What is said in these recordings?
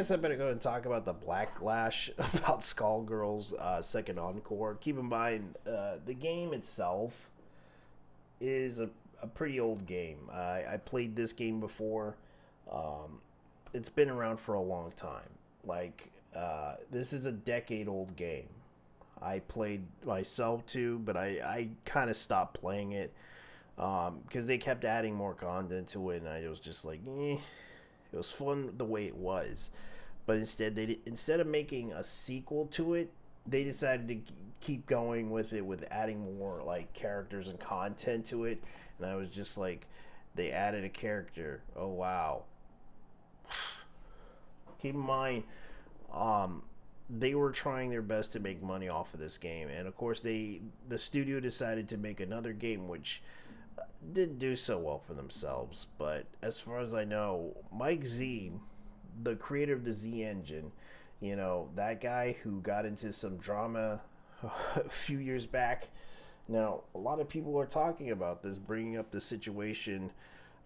guess I better go and talk about the Backlash about Skullgirl's second encore. Keep in mind, the game itself is a pretty old game. I played this game before. Um, it's been around for a long time. This is a decade old game. I played myself too, but I kind of stopped playing it because they kept adding more content to it, and I was just like, it was fun the way it was. But instead of making a sequel to it, they decided to keep going with it with adding more like characters and content to it. And I was just like, they added a character. Oh wow. Keep in mind, um, they were trying their best to make money off of this game, and of course the studio decided to make another game which didn't do so well for themselves. But as far as I know, Mike Z, the creator of the Z engine, that guy who got into some drama a few years back. Now, a lot of people are talking about this, bringing up the situation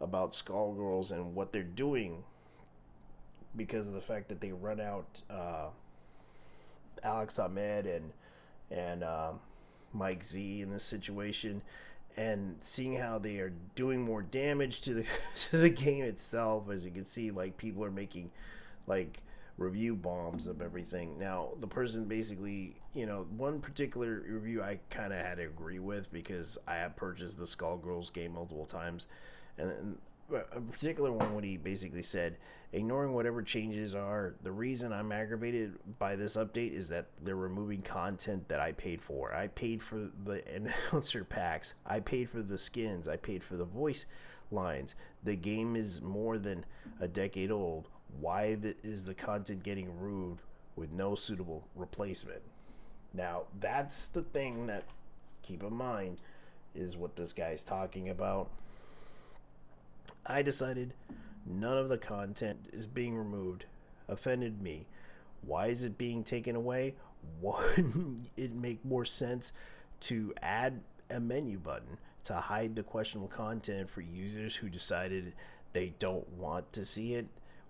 about Skullgirls and what they're doing because of the fact that they run out Alex Ahmed and Mike Z in this situation, and seeing how they are doing more damage to the to the game itself. As you can see, like, people are making like review bombs of everything. Now, the person basically, one particular review I kind of had to agree with because I have purchased the Skullgirls game multiple times, and a particular one when he basically said, ignoring whatever changes are, the reason I'm aggravated by this update is that they're removing content that I paid for. I paid for the announcer packs, I paid for the skins, I paid for the voice lines. The game is more than a decade old. Why is the content getting removed with no suitable replacement? Now, that's the thing that, keep in mind, is what this guy's talking about. I decided none of the content is being removed offended me. Why is it being taken away? Wouldn't it make more sense to add a menu button to hide the questionable content for users who decided they don't want to see it?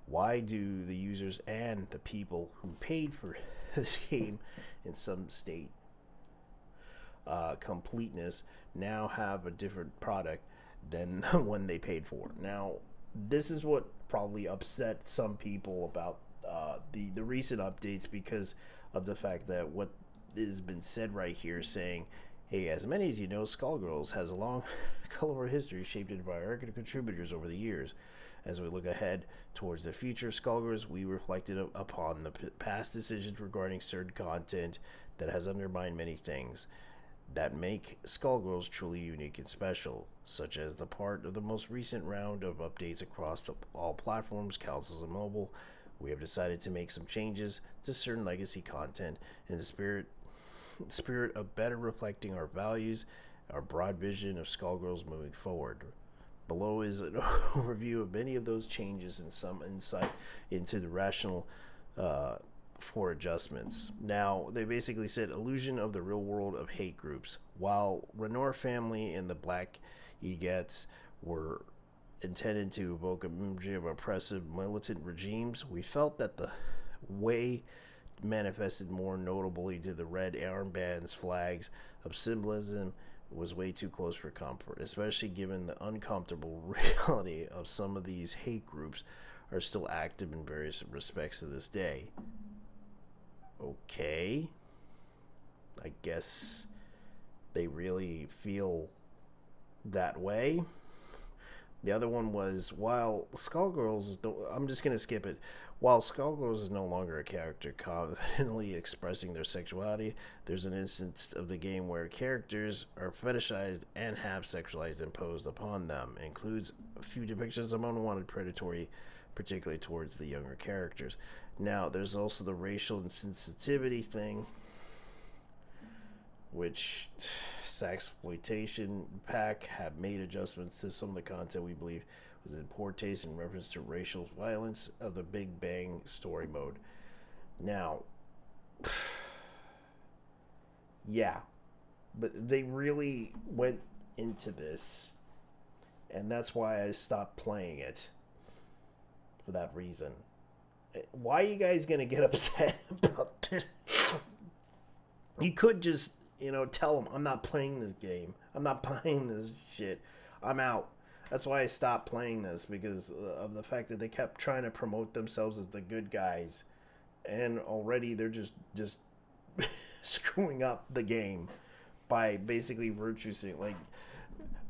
Why do the users and the people who paid for this game in some state completeness now have a different product than the one they paid for? Now, this is what probably upset some people about the recent updates, because of the fact that what has been said right here, saying, hey, as many as you know, Skullgirls has a long colorful history shaped by our contributors over the years. As we look ahead towards the future of Skullgirls, we reflected upon the past decisions regarding certain content that has undermined many things that make Skullgirls truly unique and special, such as the part of the most recent round of updates across all platforms, consoles, and mobile. We have decided to make some changes to certain legacy content in the spirit of better reflecting our values, our broad vision of Skullgirls moving forward. Below is an overview of many of those changes and some insight into the rationale for adjustments. Now, they basically said illusion of the real world of hate groups. While Renor family and the Black Egets were intended to evoke an imagery of oppressive militant regimes, we felt that the way manifested more notably to the red armbands, flags of symbolism was way too close for comfort, especially given the uncomfortable reality of some of these hate groups are still active in various respects to this day. Okay, I guess they really feel that way. The other one was, while Skullgirls, I'm just going to skip it. While Skullgirls is no longer a character confidently expressing their sexuality, there's an instance of the game where characters are fetishized and have sexualized imposed upon them. It includes a few depictions of unwanted predatory, particularly towards the younger characters. Now, there's also the racial insensitivity thing, which Sexploitation Pack have made adjustments to some of the content we believe was in poor taste in reference to racial violence of the Big Bang story mode. Now, yeah, but they really went into this, and that's why I stopped playing it, for that reason. Why are you guys gonna get upset about this? You could just, tell them, I'm not playing this game. I'm not playing this shit. I'm out. That's why I stopped playing this, because of the fact that they kept trying to promote themselves as the good guys, and already they're just screwing up the game by basically virtue signaling. Like,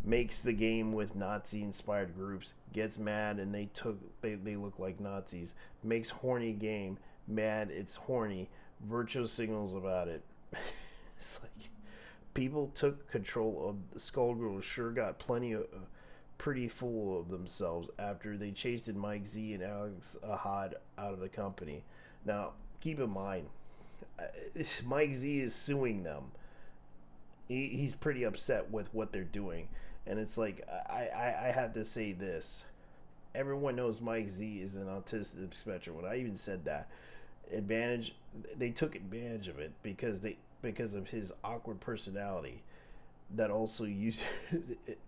makes the game with Nazi inspired groups, gets mad and they look like Nazis, makes horny game, mad it's horny, virtue signals about it. It's like people took control of the Skullgirls. Sure got pretty full of themselves after they chased Mike Z and Alex Ahad out of the company. Now keep in mind, Mike Z is suing them. He's pretty upset with what they're doing. And it's like, I have to say this. Everyone knows Mike Z is an autistic spectrum. When I even said that, they took advantage of it because of his awkward personality. That also used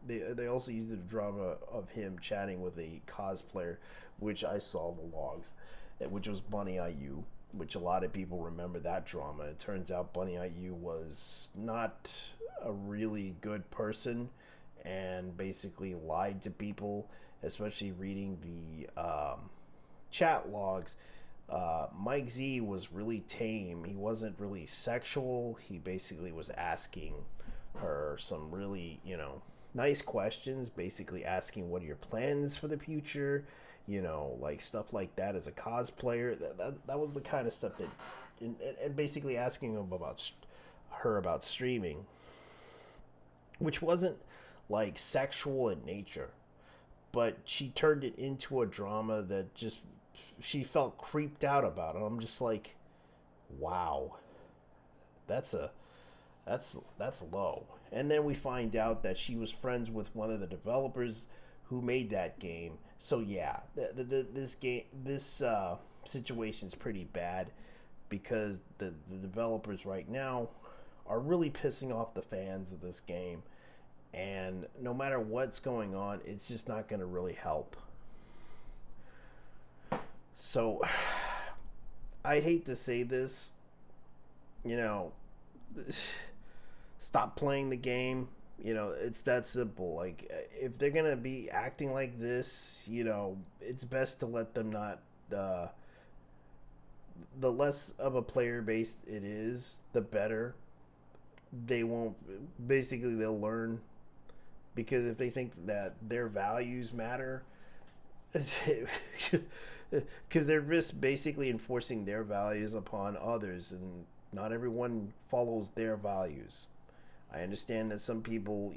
they also used the drama of him chatting with a cosplayer, which I saw the logs, which was Bunny IU, which a lot of people remember that drama. It turns out Bunny IU was not a really good person and basically lied to people, especially reading the chat logs. Mike Z was really tame. He wasn't really sexual. He basically was asking her some really, nice questions, basically asking what are your plans for the future, like stuff like that as a cosplayer. That was the kind of stuff that, and basically asking him about her about streaming, which wasn't like sexual in nature, but she turned it into a drama that just she felt creeped out about it. I'm just like, wow, that's low. And then we find out that she was friends with one of the developers who made that game. So yeah, this situation is pretty bad, because the developers right now are really pissing off the fans of this game, and no matter what's going on, it's just not going to really help. So I hate to say this, stop playing the game. It's that simple. Like, if they're gonna be acting like this, it's best to let them not. The less of a player base it is, the better. They won't. Basically, they'll learn, because if they think that their values matter, because they're just basically enforcing their values upon others, and not everyone follows their values. I understand that some people,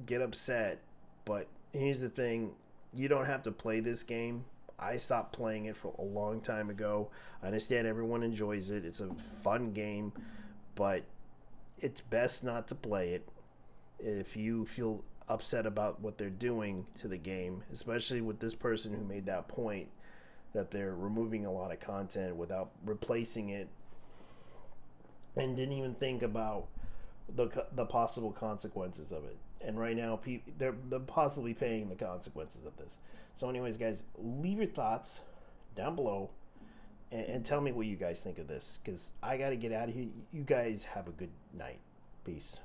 get upset, but here's the thing: you don't have to play this game. I stopped playing it for a long time ago. I understand everyone enjoys it. It's a fun game, but it's best not to play it if you feel upset about what they're doing to the game, especially with this person who made that point that they're removing a lot of content without replacing it, and didn't even think about the possible consequences of it. And right now, they're possibly paying the consequences of this. So anyways, guys, leave your thoughts down below, and tell me what you guys think of this, because I got to get out of here. You guys have a good night. Peace.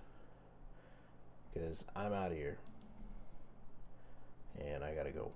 Because I'm out of here, and I got to go.